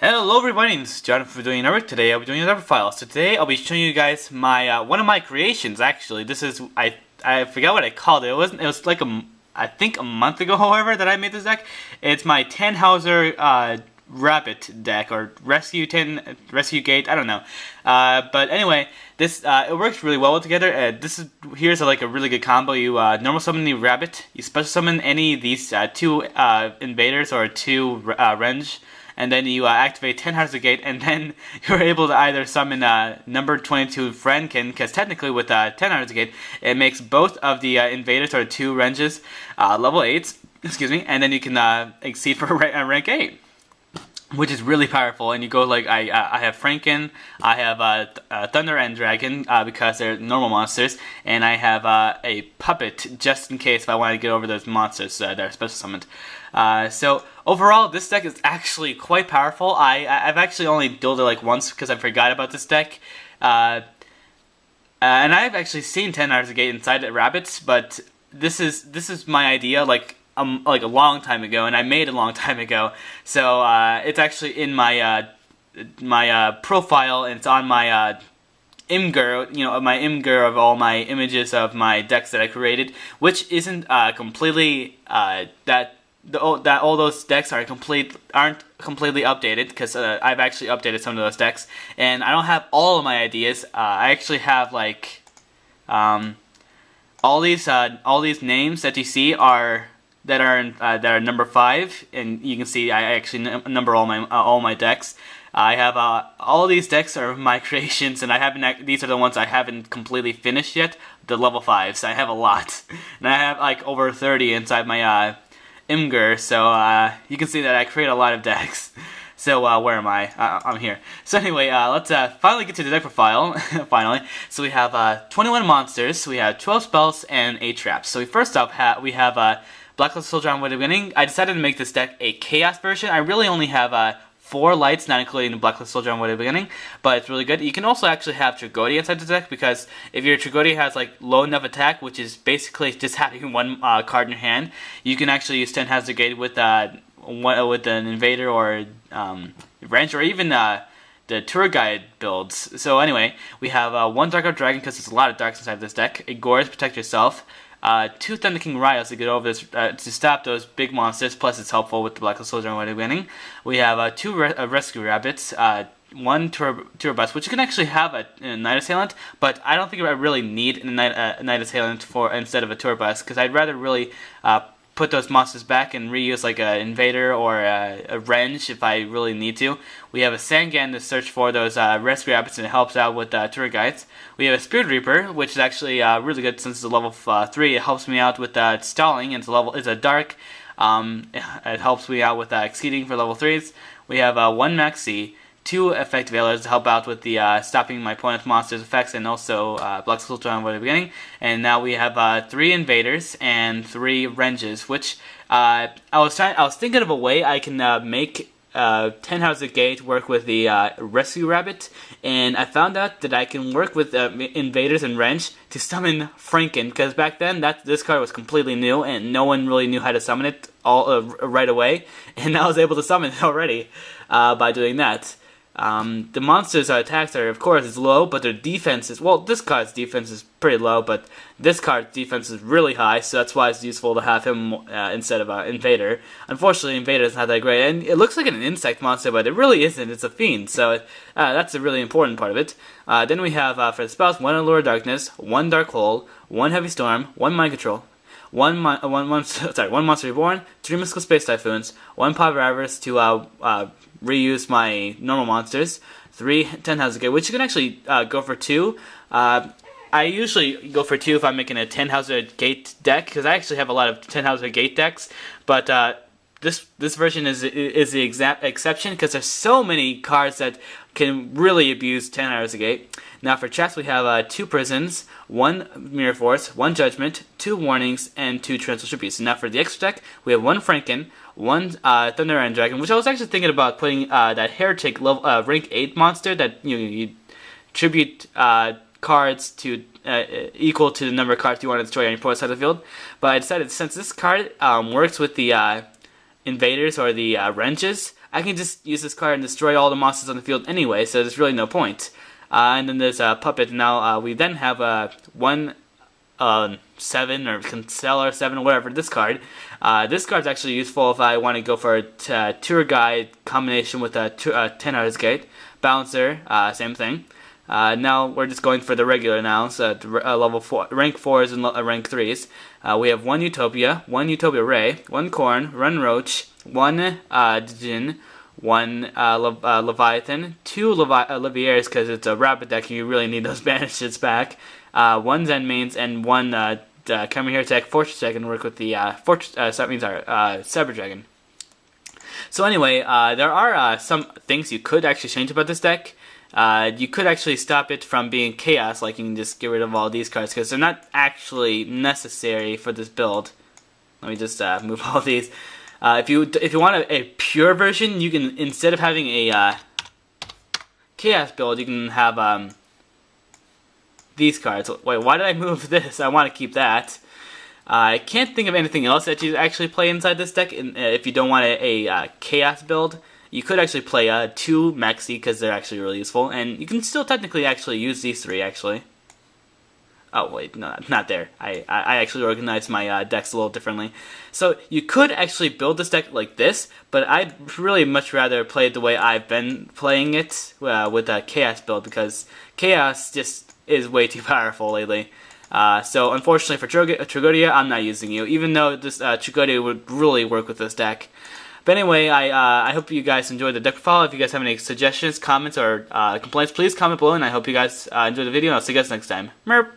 Hello everybody, this is John for doing another. Today I'll be doing another file. So today I'll be showing you guys my one of my creations. Actually, this is I forgot what I called it. It was like I think a month ago, however, that I made this deck. It's my Tannhauser Rabbit deck, or Rescue Gate. I don't know. But anyway, this it works really well together. Here's like a really good combo. You normal summon the rabbit. You special summon any of these two invaders or two range. And then you activate Tannhauser Gate, and then you're able to either summon number 22 Franken, because technically with Tannhauser Gate, it makes both of the invaders or two ranges level 8s, excuse me, and then you can exceed for rank 8. Which is really powerful, and you go like I have Franken, I have Thunder and Dragon because they're normal monsters, and I have a puppet just in case if I want to get over those monsters that are special summoned. So overall, this deck is actually quite powerful. I've actually only dueled it like once because I forgot about this deck, and I've actually seen Tannhauser Gate inside the Rabbits, but this is my idea like a long time ago, and I made it a long time ago. So it's actually in my profile, and it's on my Imgur, my Imgur of all my images of my decks that I created, which isn't completely that all those decks aren't completely updated, because I've actually updated some of those decks, and I don't have all of my ideas. I actually have like all these names that you see are that are number 5, and you can see I actually number all my decks. I have all these decks are my creations, and I haven't. These are the ones I haven't completely finished yet. The level 5s. I have a lot, and I have like over 30 inside my Imgur. So you can see that I create a lot of decks. So where am I? I'm here. So anyway, let's finally get to the deck profile. Finally, so we have 21 monsters. We have 12 spells and 8 traps. So first up, we have Blacklist Soldier on the beginning. I decided to make this deck a Chaos version. I really only have 4 lights, not including the Blacklist Soldier on the beginning, but it's really good. You can also actually have Tragodia inside the deck, because if your Tragodia has like low enough attack, which is basically just having one card in your hand, you can actually use Tannhauser Gate with an invader or range, or even the tour guide builds. So anyway, we have 1 Dark Out Dragon, because there's a lot of darks inside this deck. A Gorz, Protect Yourself. 2 Thunder King Riles to get over this, to stop those big monsters, plus it's helpful with the Blacklist Soldier on the beginning. We have 2 Rescue Rabbits, 1 Tour Bus, which you can actually have a Night Assailant, but I don't think I really need a Night Assailant instead of a Tour Bus, because I'd rather really put those monsters back and reuse like an Invader or a Renge if I really need to. We have a Sangan to search for those Rescue Rabbits, and it helps out with tour guides. We have a Spirit Reaper, which is actually really good since it's a level 3. It helps me out with stalling, and it's a dark. It helps me out with exceeding for level 3s. We have 1 Maxi, 2 Effect Veilers to help out with the stopping my opponent's monsters' effects, and also Black Soldier on the beginning. And now we have 3 Invaders and 3 Ranges, which I was thinking of a way I can make Tannhauser Gate work with the Rescue Rabbit, and I found out that I can work with Invaders and Wrench to summon Franken, because back then this card was completely new and no one really knew how to summon it right away, and I was able to summon it already by doing that. The monsters' attacks are, of course, is low, but their defense is, well, this card's defense is pretty low, but this card's defense is really high, so that's why it's useful to have him instead of Invader. Unfortunately, Invader is not that great, and it looks like an insect monster, but it really isn't. It's a fiend, so that's a really important part of it. Then we have, for the spells, 1 Allure of Darkness, 1 Dark Hole, 1 Heavy Storm, 1 Mind Control, one Monster Reborn, 3 Mystical Space Typhoons, 1 Power Avarice to reuse my normal monsters, 3 Tannhauser Gate, which you can actually go for 2. I usually go for 2 if I'm making a Tannhauser Gate deck, because I actually have a lot of Tannhauser Gate decks, but this version is the exact exception, because there's so many cards that can really abuse Tannhauser Gate. Now for traps, we have 2 Prisons, 1 Mirror Force, 1 Judgment, 2 Warnings, and 2 Torrential Tributes. And now for the extra deck, we have 1 Franken, 1 Thunder and Dragon, which I was actually thinking about putting that Heretic level, rank 8 monster that you tribute cards to equal to the number of cards you want to destroy on your opponent's side of the field. But I decided, since this card works with the invaders or the wrenches, I can just use this card and destroy all the monsters on the field anyway, so there's really no point. And then there's a puppet. Now we then have 7 or Constellar 7, whatever, this card. This card's actually useful if I want to go for a tour guide combination with a Tannhauser Gate. Bouncer, same thing. Now we're just going for the regular now, so level 4, rank 4s and rank 3s. We have 1 Utopia, 1 Utopia Ray, 1 Corn, 1 Roach, 1 Djinn, 1 Leviathan, 2 Liviers because it's a rabbit deck and you really need those banishes back, 1 Zen Mains, and 1 coming here attack Fortress Dragon work with the Cyber Dragon. So anyway, there are some things you could actually change about this deck. You could actually stop it from being chaos, like you can just get rid of all these cards because they're not actually necessary for this build. Let me just move all these. If you want a pure version, you can, instead of having a chaos build, you can have these cards. Wait, why did I move this? I want to keep that. I can't think of anything else that you actually play inside this deck. If you don't want a chaos build, you could actually play 2 Maxi because they're actually really useful, and you can still technically actually use these 3 actually. Oh wait, no, not there. I actually organized my decks a little differently. So you could actually build this deck like this, but I'd really much rather play it the way I've been playing it with a chaos build because chaos just is way too powerful lately. So unfortunately for Tragodia, I'm not using you, even though this Tragodia would really work with this deck. But anyway, I hope you guys enjoyed the deck profile. If you guys have any suggestions, comments, or complaints, please comment below, and I hope you guys enjoyed the video, and I'll see you guys next time. Merp!